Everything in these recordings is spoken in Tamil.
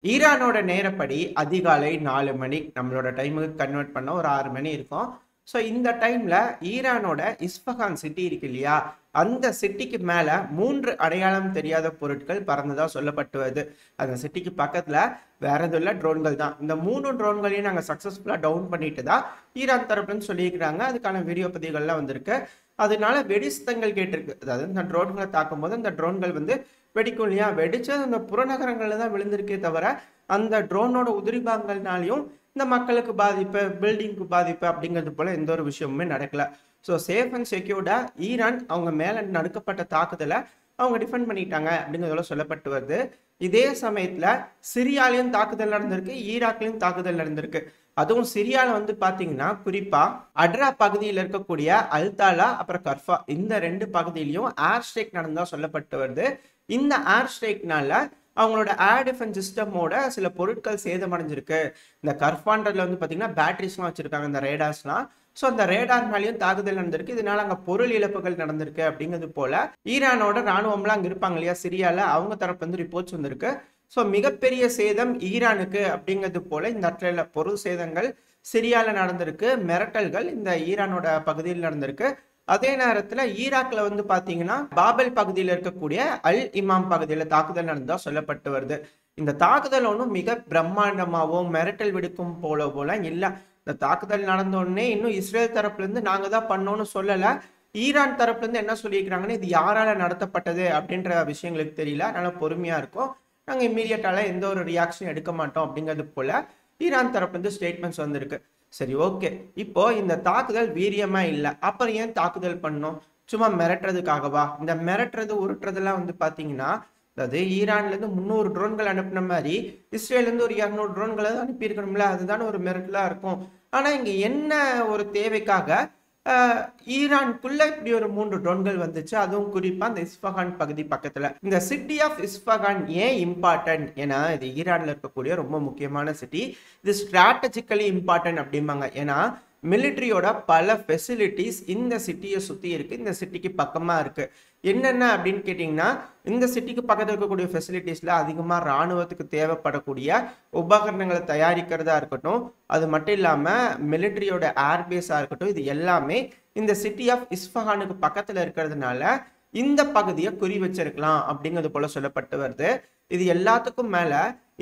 ஈரானோட நேரப்படி அதிகாலை 4 மணி நம்மளோட டைமுக்கு கன்வெர்ட் பண்ண ஒரு 6 மணி இருக்கும். ஸோ இந்த டைம்ல ஈரானோட இஸ்ஃபகான் சிட்டி இருக்கு இல்லையா? அந்த சிட்டிக்கு மேல 3 அடையாளம் தெரியாத பொருட்கள் பறந்ததா சொல்லப்பட்டு வருது. அந்த சிட்டிக்கு பக்கத்துல வேற எதுவும் இல்ல, ட்ரோன்கள் தான். இந்த 3 ட்ரோன்களையும் நாங்க சக்சஸ்ஃபுல்லா டவுன் பண்ணிட்டு தான் ஈரான் தரப்புன்னு சொல்லியிருக்கிறாங்க. அதுக்கான வீடியோ பதிவுகள்லாம் வந்திருக்கு. அதனால வெடிசத்தங்கள் கேட்டிருக்கு. அதாவது இந்த ட்ரோன்களை தாக்கும் போது அந்த ட்ரோன்கள் வெடிக்கும் இல்லையா? வெடிச்சு அந்த புறநகரங்கள்ல தான் விழுந்திருக்கே தவிர அந்த ட்ரோனோட உதிரிபாகங்கள்னாலையும் இந்த மக்களுக்கு பாதிப்பு, பில்டிங்க்கு பாதிப்பு அப்படிங்கிறது போல எந்த ஒரு விஷயமுமே நடக்கல. ஸோ சேஃப் அண்ட் செக்யூர்டா ஈரான் அவங்க மேல நடக்கப்பட்ட தாக்குதலை அவங்க டிஃபெண்ட் பண்ணிட்டாங்க அப்படிங்கிறதோட சொல்லப்பட்டு வருது. இதே சமயத்துல சிரியாலையும் தாக்குதல் நடந்திருக்கு, ஈராக்லயும் தாக்குதல் நடந்திருக்கு. அதுவும் சிரியால பாத்தீங்கன்னா குறிப்பா அட்ரா பகுதியில் இருக்கக்கூடிய அல்தாலா அப்புறம் கர்ஃபா இந்த 2 பகுதியிலையும் ஏர் ஸ்ட்ரைக் நடந்ததா சொல்லப்பட்டு வருது. இந்த ஏர் ஸ்ட்ரைக்னால அவங்களோட ஏர் டிஃபென்ஸ் சிஸ்டமோட சில பொருட்கள் சேதமடைஞ்சிருக்கு. இந்த கர்ஃபான்றதுல பாத்தீங்கன்னா பேட்டரிஸ்லாம் வச்சிருக்காங்க, இந்த ரேடார்ஸ்லாம். ஸோ அந்த ரேடார் மேலேயும் தாக்குதல் நடந்திருக்கு. இதனால அங்கே பொருள் இழப்புகள் நடந்திருக்கு அப்படிங்கிறது போல ஈரானோட ராணுவம்லாம் அங்கே இருப்பாங்க இல்லையா சிரியால, அவங்க தரப்பு ரிப்போர்ட்ஸ் வந்திருக்கு. ஸோ மிகப்பெரிய சேதம் ஈரானுக்கு அப்படிங்கிறது போல இந்த இடத்துல பொருள் சேதங்கள் சிரியால நடந்திருக்கு. மிரட்டல்கள் இந்த ஈரானோட பகுதியில் நடந்திருக்கு. அதே நேரத்துல ஈராக்ல பாத்தீங்கன்னா பாபல் பகுதியில் இருக்கக்கூடிய அல் இமாம் பகுதியில தாக்குதல் நடந்ததா சொல்லப்பட்டு வருது. இந்த தாக்குதல் ஒன்றும் மிக பிரம்மாண்டமாகவும் மிரட்டல் விடுக்கும் போல இல்ல. இந்த தாக்குதல் நடந்த உடனே இன்னும் இஸ்ரேல் தரப்புல இருந்து நாங்க தான் பண்ணோம்னு சொல்லல. ஈரான் தரப்புல இருந்து என்ன சொல்லியிருக்கிறாங்கன்னு இது யாரால நடத்தப்பட்டது அப்படின்ற விஷயங்களுக்கு தெரியல. அதனால பொறுமையா இருக்கும். நாங்க இம்மீடியட்டால எந்த ஒரு ரியாக்ஷன் எடுக்க மாட்டோம் அப்படிங்கிறது போல ஈரான் தரப்புல இருந்து ஸ்டேட்மெண்ட்ஸ் வந்திருக்கு. சரி, ஓகே. இப்போ இந்த தாக்குதல் வீரியமா இல்லை, அப்புறம் ஏன் தாக்குதல் பண்ணோம்? சும்மா மிரட்டுறதுக்காகவா? இந்த மிரட்டுறது உருட்டுறதெல்லாம் பாத்தீங்கன்னா, அதாவது ஈரான்ல இருந்து 300 ட்ரோன்கள் அனுப்பின மாதிரி இஸ்ரேல இருந்து ஒரு 200 ட்ரோன்களை அனுப்பி இருக்கணும்ல. அதுதான் ஒரு மிரட்டலா இருக்கும். ஆனா இங்க என்ன ஒரு தேவைக்காக ஈரானுக்குள்ள இப்படி ஒரு 3 ட்ரோன்கள் வந்துச்சு, அதுவும் குறிப்பா இந்த இஸ்ஃபகான் பகுதி பக்கத்துல. இந்த சிட்டி ஆஃப் இஸ்ஃபகான் ஏன் இம்பார்ட்டன்ட்? ஏன்னா இது ஈரான்ல இருக்கக்கூடிய ரொம்ப முக்கியமான சிட்டி. இது ஸ்ட்ராட்டஜிக்கலி இம்பார்ட்டன்ட் அப்படிம்பாங்க. ஏன்னா மிலிட்ரியோட பல ஃபெசிலிட்டிஸ் இந்த சிட்டியை சுத்தி இருக்கு, இந்த சிட்டிக்கு பக்கமா இருக்கு. என்னென்ன அப்படின்னு கேட்டீங்கன்னா, இந்த சிட்டிக்கு பக்கத்தில் இருக்கக்கூடிய ஃபெசிலிட்டிஸ்ல அதிகமா ராணுவத்துக்கு தேவைப்படக்கூடிய உபகரணங்களை தயாரிக்கிறதா இருக்கட்டும், அது மட்டும் இல்லாம மிலிட்ரியோட ஏர்பேஸா இருக்கட்டும், இது எல்லாமே இந்த சிட்டி ஆஃப் இஸ்ஃபகானுக்கு பக்கத்துல இருக்கிறதுனால இந்த பகுதியை குறி வச்சிருக்கலாம் அப்படிங்கிறது போல சொல்லப்பட்டு வருது. இது எல்லாத்துக்கும் மேல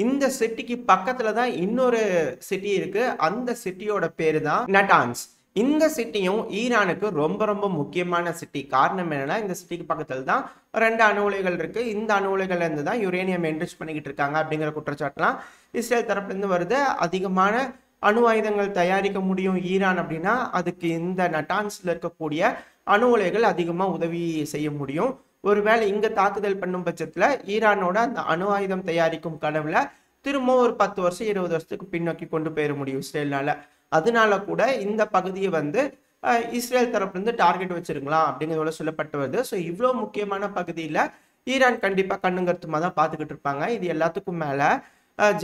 இந்த சிட்டிக்கு பக்கத்துல தான் இன்னொரு சிட்டி இருக்கு. அந்த சிட்டியோட பேரு தான் நட்டான்ஸ். இந்த சிட்டியும் ஈரானுக்கு ரொம்ப ரொம்ப முக்கியமான சிட்டி. காரணம் என்னன்னா, இந்த சிட்டிக்கு பக்கத்துல தான் 2 அணு உலைகள் இருக்கு. இந்த அணு உலைகள்ல இருந்து தான் யுரேனியம் என்ரிச் பண்ணிக்கிட்டு இருக்காங்க அப்படிங்கிற குற்றச்சாட்டுலாம் இஸ்ரேல் தரப்புல இருந்து வருது. அதிகமான அணு ஆயுதங்கள் தயாரிக்க முடியும் ஈரான் அப்படின்னா அதுக்கு இந்த நட்டான்ஸ்ல இருக்கக்கூடிய அணு உலைகள் அதிகமா உதவி செய்ய முடியும். ஒருவேளை இங்க தாக்குதல் பண்ணும் பட்சத்துல ஈரானோட அந்த அணு ஆயுதம் தயாரிக்கும் கனவுல திரும்ப ஒரு 10 வருஷம் 20 வருஷத்துக்கு பின்னோக்கி கொண்டு போயிட முடியும் இஸ்ரேல்னால. அதனால கூட இந்த பகுதியை இஸ்ரேல் தரப்புல இருந்து டார்கெட் வச்சிருக்கலாம் அப்படிங்கிறத சொல்லப்பட்டு வருது. ஸோ இவ்வளோ முக்கியமான பகுதியில ஈரான் கண்டிப்பா கண்ணுங்கருத்துமா தான் பார்த்துக்கிட்டு இருப்பாங்க. இது எல்லாத்துக்கும் மேல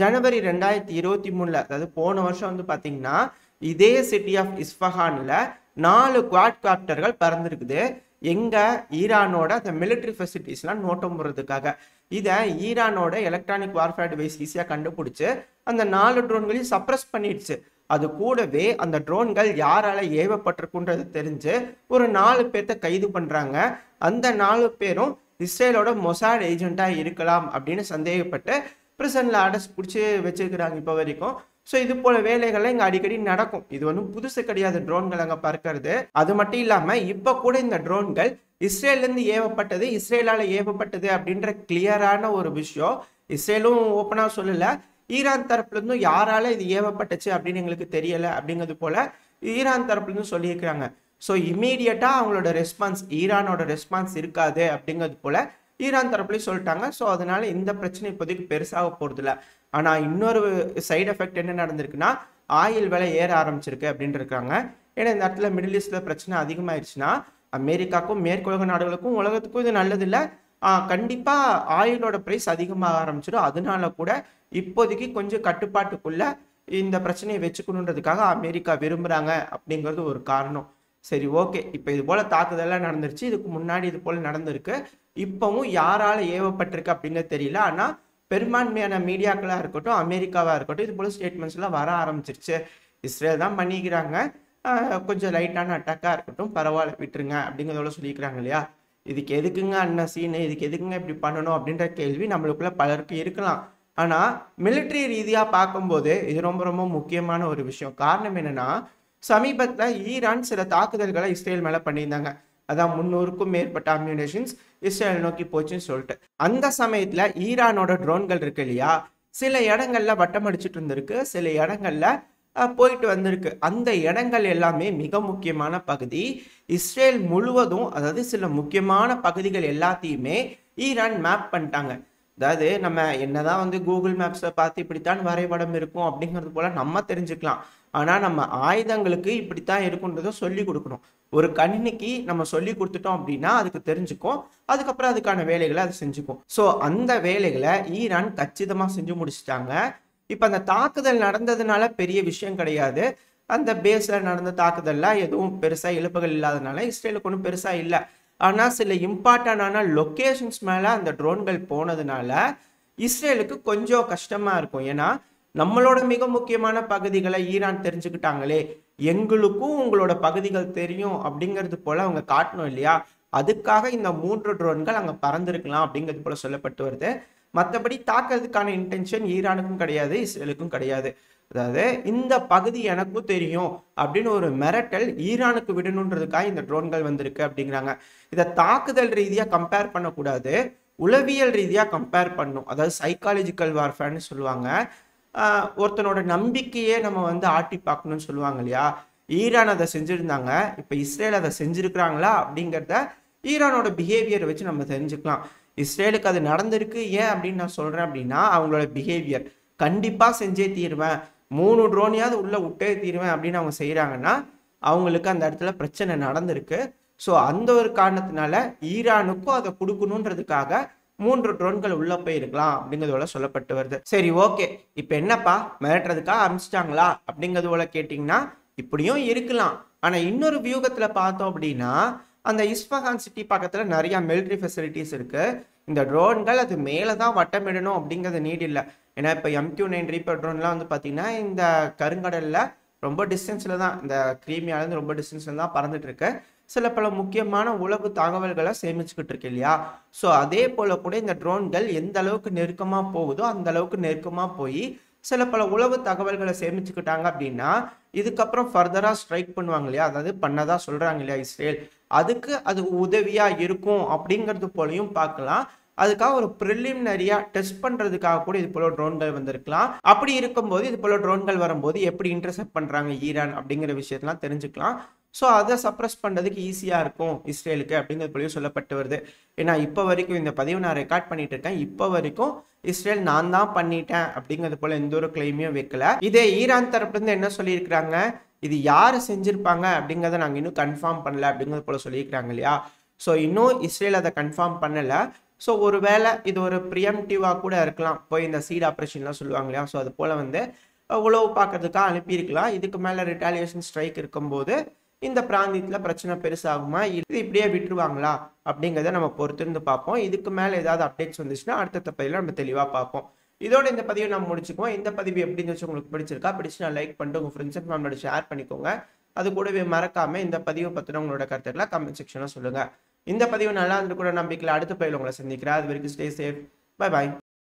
ஜனவரி 2023 அதாவது போன வருஷம் பாத்தீங்கன்னா இதே சிட்டி ஆஃப் இஸ்ஃபஹான்ல 4 குவாட் காப்டர்கள் பறந்துருக்குது. எங்க ஈரானோட அந்த மிலிட்ரி ஃபெசிலிட்டிஸ்லாம் நோட்டம் போடுறதுக்காக. இதை ஈரானோட எலக்ட்ரானிக் வார்ஃபேர் டிவைஸ் ஈஸியாக கண்டுபிடிச்சு அந்த 4 ட்ரோன்களையும் சப்ரஸ் பண்ணிடுச்சு. அது கூடவே அந்த ட்ரோன்கள் யாரால ஏவப்பட்டிருக்குன்றது தெரிஞ்சு ஒரு 4 பேர்த்த கைது பண்றாங்க. அந்த 4 பேரும் இஸ்ரேலோட மொசாட் ஏஜென்ட்டா இருக்கலாம் அப்படின்னு சந்தேகப்பட்டு பிரிசன்ல அரெஸ்ட் பிடிச்சி வச்சிருக்கிறாங்க இப்போ வரைக்கும். ஸோ இது போல வேலைகள்லாம் இங்கே அடிக்கடி நடக்கும். இது ஒன்றும் புதுசு கிடையாது ட்ரோன்கள் அங்கே பறக்கிறது. அது மட்டும் இல்லாமல் இப்போ கூட இந்த ட்ரோன்கள் இஸ்ரேலேருந்து ஏவப்பட்டது, இஸ்ரேலால் ஏவப்பட்டது அப்படின்ற கிளியரான ஒரு விஷயம் இஸ்ரேலும் ஓப்பனாக சொல்லலை. ஈரான் தரப்புலேருந்தும் யாரால இது ஏவப்பட்டுச்சு அப்படின்னு எங்களுக்கு தெரியலை அப்படிங்கிறது போல ஈரான் தரப்புலேருந்து சொல்லியிருக்கிறாங்க. ஸோ இம்மீடியட்டாக அவங்களோட ரெஸ்பான்ஸ், ஈரானோட ரெஸ்பான்ஸ் இருக்காது அப்படிங்கிறது போல ஈரான் தரப்புலையும் சொல்லிட்டாங்க. ஸோ அதனால இந்த பிரச்சனை இப்போதைக்கு பெருசாக போகிறதில்ல. ஆனால் இன்னொரு சைடு எஃபெக்ட் என்ன நடந்திருக்குன்னா, ஆயில் விலை ஏற ஆரம்பிச்சிருக்கு அப்படின்னு இருக்காங்க. ஏன்னா இந்த இடத்துல மிடில் ஈஸ்ட்ல பிரச்சனை அதிகமாயிருச்சுன்னா அமெரிக்காவுக்கும் மேற்குலக நாடுகளுக்கும் உலகத்துக்கும் இது நல்லதில்லை. கண்டிப்பாக ஆயிலோட ப்ரைஸ் அதிகமாக ஆரம்பிச்சிடும். அதனால கூட இப்போதைக்கு கொஞ்சம் கட்டுப்பாட்டுக்குள்ள இந்த பிரச்சனையை வச்சுக்கணுன்றதுக்காக அமெரிக்கா விரும்புகிறாங்க அப்படிங்கிறது ஒரு காரணம். சரி, ஓகே. இப்போ இது போல தாக்குதல்லாம் நடந்துருச்சு. இதுக்கு முன்னாடி இது போல நடந்திருக்கு. இப்பவும் யாரால ஏவப்பட்டிருக்கு அப்படிங்கிறது தெரியல. ஆனா பெரும்பான்மையான மீடியாக்களா இருக்கட்டும், அமெரிக்காவா இருக்கட்டும், இது போல ஸ்டேட்மெண்ட்ஸ்லாம் வர ஆரம்பிச்சிருச்சு. இஸ்ரேல் தான் பண்ணிக்கிறாங்க. கொஞ்சம் லைட்டான அட்டாக்கா இருக்கட்டும், பரவாயில்ல விட்டுருங்க அப்படிங்கிறதோட சொல்லிக்கிறாங்க இல்லையா? இதுக்கு எதுக்குங்க அண்ணன் சீனு? இதுக்கு எதுக்குங்க இப்படி பண்ணணும்? அப்படின்ற கேள்வி நம்மளுக்குள்ள பலருக்கு இருக்கலாம். ஆனா, மிலிட்டரி ரீதியா பார்க்கும்போது இது ரொம்ப ரொம்ப முக்கியமான ஒரு விஷயம். காரணம் என்னன்னா, சமீபத்தில ஈரான் சில தாக்குதல்களை இஸ்ரேல் மேல பண்ணியிருந்தாங்க. அதான் 300க்கும் மேற்பட்ட அம்யூனிஷன்ஸ் இஸ்ரேல் நோக்கி போச்சுன்னு சொல்லிட்டு. அந்த சமயத்துல ஈரானோட ட்ரோன்கள் இருக்கு இல்லையா? சில இடங்கள்ல வட்டம் அடிச்சுட்டு இருந்திருக்கு. சில இடங்கள்ல போயிட்டு வந்திருக்கு. அந்த இடங்கள் எல்லாமே மிக முக்கியமான பகுதி. இஸ்ரேல் முழுவதும் அதாவது சில முக்கியமான பகுதிகள் எல்லாத்தையுமே ஈரான் மேப் பண்ணிட்டாங்க. அதாவது நம்ம என்னதான் வந்து கூகுள் மேப்ஸை பார்த்து இப்படித்தான் வரைபடம் இருக்கும் அப்படிங்கிறது போல நம்ம தெரிஞ்சுக்கலாம். ஆனா நம்ம ஆயுதங்களுக்கு இப்படித்தான் இருக்குன்றதை சொல்லி கொடுக்கணும். ஒரு கணினிக்கு நம்ம சொல்லி கொடுத்துட்டோம் அப்படின்னா அதுக்கு தெரிஞ்சுக்கும். அதுக்கப்புறம் அதுக்கான வேலைகளை அது செஞ்சுக்கும். ஸோ அந்த வேலைகளை ஈரான் கச்சிதமா செஞ்சு முடிச்சிட்டாங்க. இப்ப அந்த தாக்குதல் நடந்ததுனால பெரிய விஷயம் கிடையாது. அந்த பேஸ்ல நடந்த தாக்குதல்ல எதுவும் பெருசா இழப்புகள் இல்லாதனால இஸ்ரேலுக்கு ஒன்றும் பெருசா இல்லை. ஆனா சில இம்பார்ட்டன்டான லொகேஷன்ஸ் மேல அந்த ட்ரோன்கள் போனதுனால இஸ்ரேலுக்கு கொஞ்சம் கஷ்டமா இருக்கும். ஏன்னா நம்மளோட மிக முக்கியமான பகுதிகளை ஈரான் தெரிஞ்சுக்கிட்டாங்களே, எங்களுக்கும் உங்களோட பகுதிகள் தெரியும் அப்படிங்கிறது போல அவங்க காட்டணும் இல்லையா? அதுக்காக இந்த 3 ட்ரோன்கள் அங்க பறந்திருக்கலாம் அப்படிங்கிறது போல சொல்லப்பட்டு வருது. மற்றபடி தாக்குறதுக்கான இன்டென்ஷன் ஈரானுக்கும் கிடையாது, இஸ்ரேலுக்கும் கிடையாது. அதாவது இந்த பகுதி எனக்கும் தெரியும் அப்படின்னு ஒரு மிரட்டல் ஈரானுக்கு விடணுன்றதுக்காக இந்த ட்ரோன்கள் வந்திருக்கு அப்படிங்கிறாங்க. இதை தாக்குதல் ரீதியா கம்பேர் பண்ணக்கூடாது, உளவியல் ரீதியா கம்பேர் பண்ணும். அதாவது சைக்காலஜிக்கல் வார்ஃபேர்னு சொல்லுவாங்க. ஒருத்தனோட நம்பிக்கையே நம்ம வந்து ஆட்டி பார்க்கணும்னு சொல்லுவாங்க இல்லையா? ஈரான் அதை செஞ்சிருந்தாங்க. இப்போ இஸ்ரேல் அதை செஞ்சிருக்கிறாங்களா அப்படிங்கிறத ஈரானோட பிஹேவியரை வச்சு நம்ம தெரிஞ்சுக்கலாம். இஸ்ரேலுக்கு அது நடந்திருக்கு. ஏன் அப்படின்னு நான் சொல்றேன் அப்படின்னா அவங்களோட பிஹேவியர். கண்டிப்பா செஞ்சே தீருவேன், 3 ட்ரோனையாவது உள்ள விட்டே தீருவேன் அப்படின்னு அவங்க செய்யறாங்கன்னா அவங்களுக்கு அந்த இடத்துல பிரச்சனை நடந்திருக்கு. ஸோ அந்த ஒரு காரணத்தினால ஈரானுக்கும் அதை கொடுக்கணுன்றதுக்காக 3 ட்ரோன்கள் உள்ள போயிருக்கலாம் அப்படிங்கிறதோட சொல்லப்பட்டு வருது. சரி, ஓகே, இப்போ என்னப்பா மிரட்டுறதுக்காக ஆரம்பிச்சிட்டாங்களா அப்படிங்கிறது போல கேட்டிங்கன்னா இப்படியும் இருக்கலாம். ஆனா இன்னொரு வியூகத்துல பார்த்தோம் அப்படின்னா அந்த இஸ்ஃபஹான் சிட்டி பக்கத்துல நிறைய மிலிட்ரி ஃபெசிலிட்டிஸ் இருக்கு. இந்த ட்ரோன்கள் அது மேலே தான் வட்டமிடணும் அப்படிங்கிறது நீட் இல்லை. ஏன்னா இப்போ MQ-9 ரீப்பர் ட்ரோன்லாம் வந்து பார்த்தீங்கன்னா இந்த கருங்கடலில் ரொம்ப டிஸ்டன்ஸில் தான், இந்த கிரீமியாலேருந்து ரொம்ப டிஸ்டன்ஸில் தான் பறந்துட்டு இருக்கு. சில பல முக்கியமான உளவு தகவல்களை சேமிச்சுக்கிட்டு இருக்கு இல்லையா? ஸோ அதே போல் கூட இந்த ட்ரோன்கள் எந்த அளவுக்கு நெருக்கமாக போகுதோ அந்த அளவுக்கு நெருக்கமாக போய் சில பல உளவு தகவல்களை சேமிச்சுக்கிட்டாங்க அப்படின்னா இதுக்கப்புறம் ஃபர்தராக ஸ்ட்ரைக் பண்ணுவாங்க இல்லையா? அதாவது பண்ணதா சொல்கிறாங்க இல்லையா இஸ்ரேல், அதுக்கு அது உதவியாக இருக்கும் அப்படிங்கிறது போலையும் பார்க்கலாம். அதுக்காக ஒரு ப்ரிலிமினரியா டெஸ்ட் பண்றதுக்காக கூட இது போல ட்ரோன்கள் வந்திருக்கலாம். அப்படி இருக்கும்போது இது போல ட்ரோன்கள் வரும்போது எப்படி இன்டர்செப்ட் பண்றாங்க ஈரான் அப்படிங்கிற விஷயத்தெல்லாம் தெரிஞ்சுக்கலாம். ஸோ அதை சப்ரஸ் பண்ணுறதுக்கு ஈஸியாக இருக்கும் இஸ்ரேலுக்கு அப்படிங்கிறது போலையும் சொல்லப்பட்டு வருது. ஏன்னா இப்போ வரைக்கும் இந்த பதிவு நான் ரெக்கார்ட் பண்ணிட்டு இருக்கேன், இப்போ வரைக்கும் இஸ்ரேல் நான் தான் பண்ணிட்டேன் அப்படிங்கிறது போல எந்த ஒரு கிளைமையும் வைக்கல. இதே ஈரான் தரப்புலேருந்து என்ன சொல்லியிருக்கிறாங்க, இது யார் செஞ்சிருப்பாங்க அப்படிங்கிறத நாங்கள் இன்னும் கன்ஃபார்ம் பண்ணல அப்படிங்கிறது போல சொல்லியிருக்கிறாங்க இல்லையா? ஸோ இன்னும் இஸ்ரேல் அதை கன்ஃபார்ம் பண்ணலை. ஸோ ஒருவேளை இது ஒரு ப்ரிஎம்டிவாக கூட இருக்கலாம். போய் இந்த சீட் ஆப்ரேஷன்லாம் சொல்லுவாங்க இல்லையா? ஸோ அது போல் வந்து உளவு பார்க்கறதுக்காக அனுப்பியிருக்கலாம். இதுக்கு மேலே ரிட்டாலியேஷன் ஸ்ட்ரைக் இருக்கும்போது இந்த பிராந்தியத்தில் பிரச்சனை பெருசாகுமா, இது இப்படியே விட்டுருவாங்களா அப்படிங்கிறத நம்ம பொறுத்திருந்து பார்ப்போம். இதுக்கு மேலே ஏதாவது அப்டேட்ஸ் வந்துச்சுன்னா அடுத்த பதிவில் நம்ம தெளிவாக பார்ப்போம். இதோட இந்த பதிவை நம்ம முடிச்சுக்குவோம். இந்த பதிவு எப்படி இருந்துச்சு, உங்களுக்கு பிடிச்சிருக்கா? பிடிச்சுனா லைக் பண்ணிட்டு உங்கள் ஃப்ரெண்ட்ஸ் அண்ட் ஃபேமிலியோட ஷேர் பண்ணிக்கோங்க. அது கூடவே மறக்காம இந்த பதிவை பற்றின உங்களோட கருத்துக்களை கமெண்ட் செக்ஷனில் சொல்லுங்கள். இந்த பதிவு நல்லா இருந்து கூட நம்பிக்கையில் அடுத்த பதிவில் உங்களை சந்திக்கிறேன். அது வரைக்கும் ஸ்டே சேஃப். Bye bye.